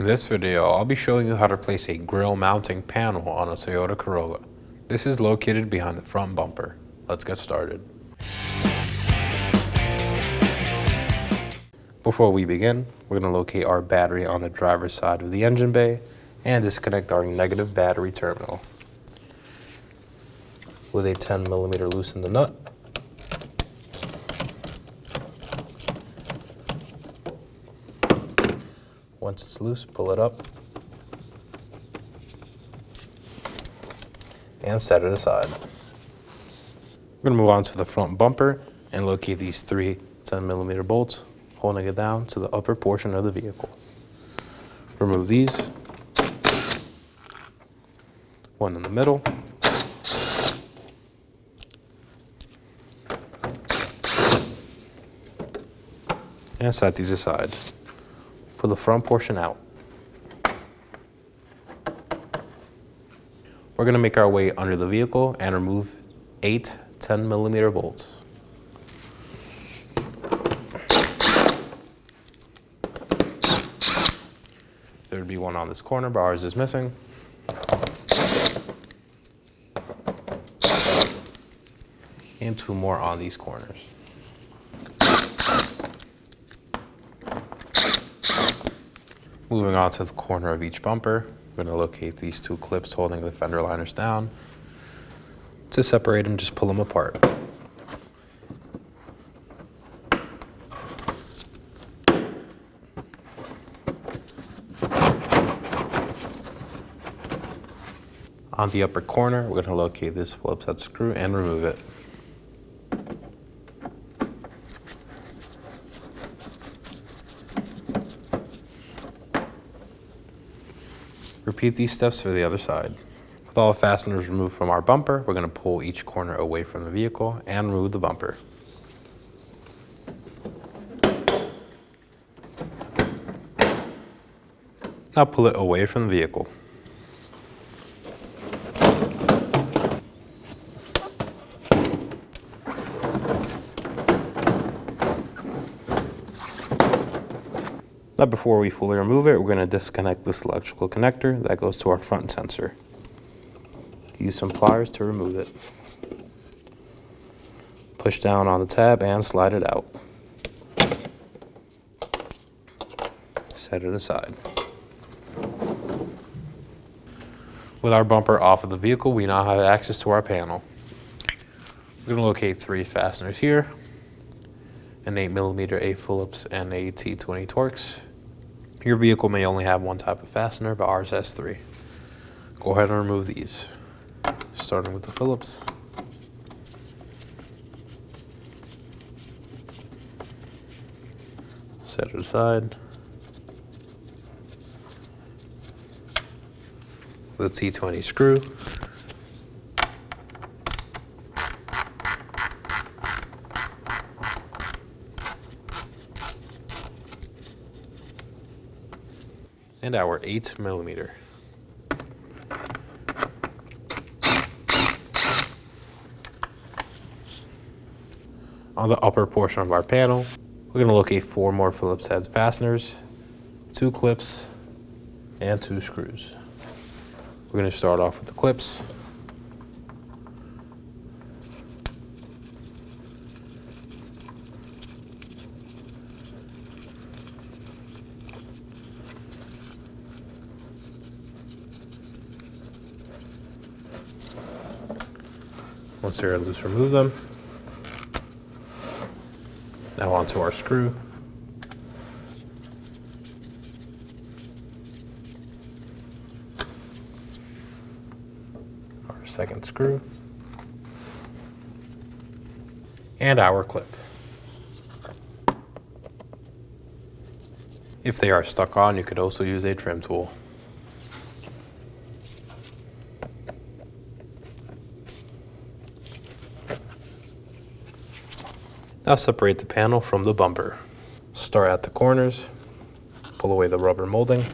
In this video, I'll be showing you how to place a grille mounting panel on a Toyota Corolla. This is located behind the front bumper. Let's get started. Before we begin, we're going to locate our battery on the driver's side of the engine bay and disconnect our negative battery terminal. With a 10mm loosen the nut. Once it's loose, pull it up and set it aside. We're going to move on to the front bumper and locate these three 10mm bolts, holding it down to the upper portion of the vehicle. Remove these, one in the middle, and set these aside. Pull the front portion out. We're going to make our way under the vehicle and remove 8 10mm bolts. There would be one on this corner, but ours is missing. And 2 more on these corners. Moving on to the corner of each bumper, I'm going to locate these 2 clips holding the fender liners down. To separate them, just pull them apart. On the upper corner, we're going to locate this Phillips head screw and remove it. Repeat these steps for the other side. With all fasteners removed from our bumper, we're going to pull each corner away from the vehicle and remove the bumper. Now pull it away from the vehicle. Now before we fully remove it, we're going to disconnect this electrical connector that goes to our front sensor. Use some pliers to remove it. Push down on the tab and slide it out. Set it aside. With our bumper off of the vehicle, we now have access to our panel. We're going to locate 3 fasteners here. An 8mm A Phillips and a T20 Torx. Your vehicle may only have one type of fastener, but ours has 3. Go ahead and remove these. Starting with the Phillips. Set it aside. The T20 screw. And our 8mm. On the upper portion of our panel, we're going to locate 4 more Phillips head fasteners, 2 clips, and 2 screws. We're going to start off with the clips. Once they're loose, remove them. Now onto our screw. Our second screw. And our clip. If they are stuck on, you could also use a trim tool. Now separate the panel from the bumper. Start at the corners, pull away the rubber molding.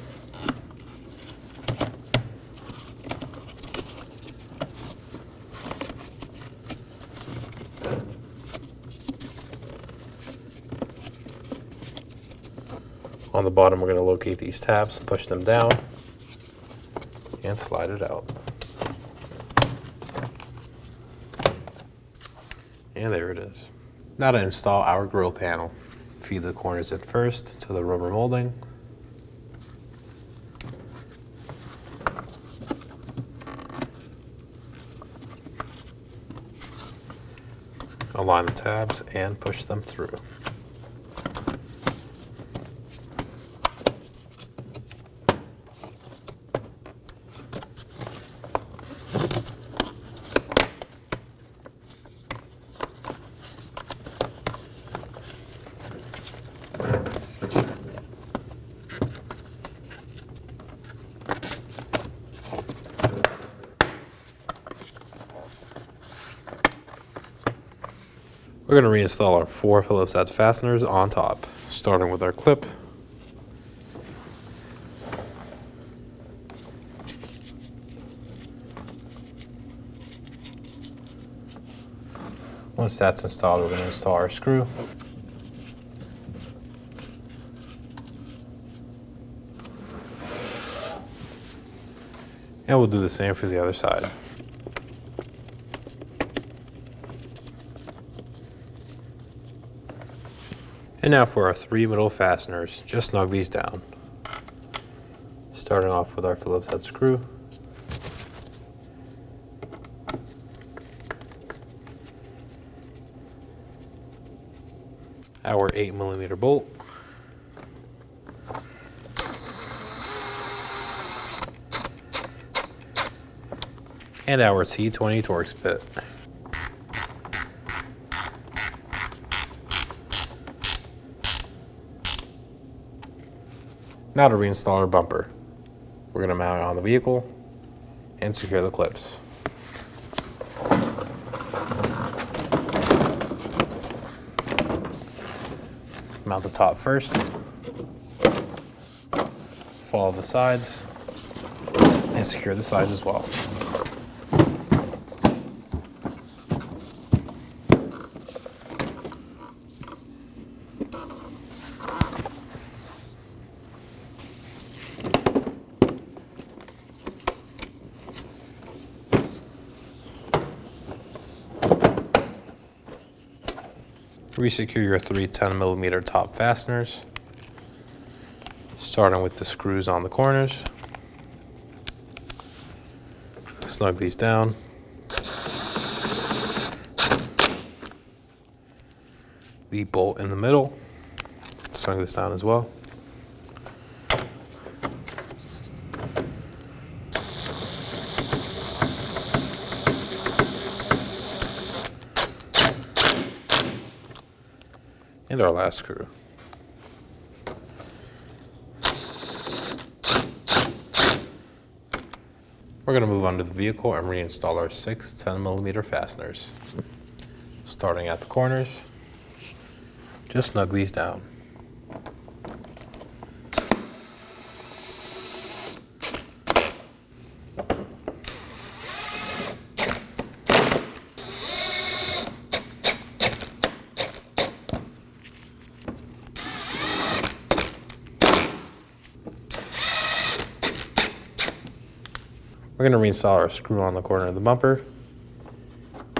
On the bottom, we're going to locate these tabs, push them down, and slide it out. And there it is. Now to install our grille panel. Feed the corners in first to the rubber molding. Align the tabs and push them through. We're going to reinstall our 4 Phillips head fasteners on top, starting with our clip. Once that's installed, we're going to install our screw. And we'll do the same for the other side. And now for our 3 middle fasteners, just snug these down. Starting off with our Phillips head screw. Our 8mm bolt. And our T20 Torx bit. Now to reinstall our bumper. We're going to mount it on the vehicle and secure the clips. Mount the top first. Follow the sides and secure the sides as well. Resecure your 3 10mm top fasteners, starting with the screws on the corners. Snug these down. The bolt in the middle, snug this down as well. And our last screw. We're going to move on to the vehicle and reinstall our 6 10mm fasteners. Starting at the corners, just snug these down. We're going to reinstall our screw on the corner of the bumper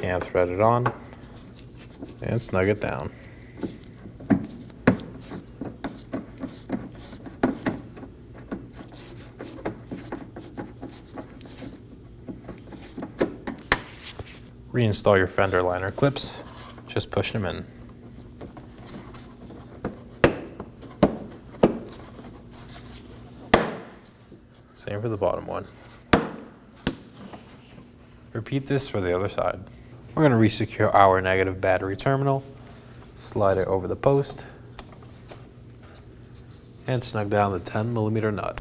and thread it on and snug it down. Reinstall your fender liner clips, just push them in. Same for the bottom one. Repeat this for the other side. We're going to resecure our negative battery terminal, slide it over the post, and snug down the 10mm nut.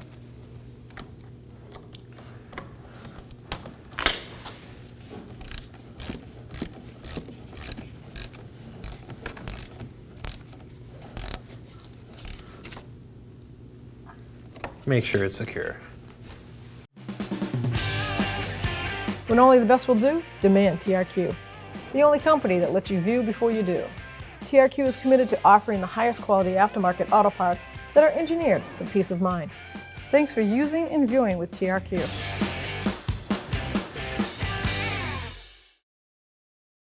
Make sure it's secure. When only the best will do, demand TRQ. The only company that lets you view before you do. TRQ is committed to offering the highest quality aftermarket auto parts that are engineered for peace of mind. Thanks for using and viewing with TRQ.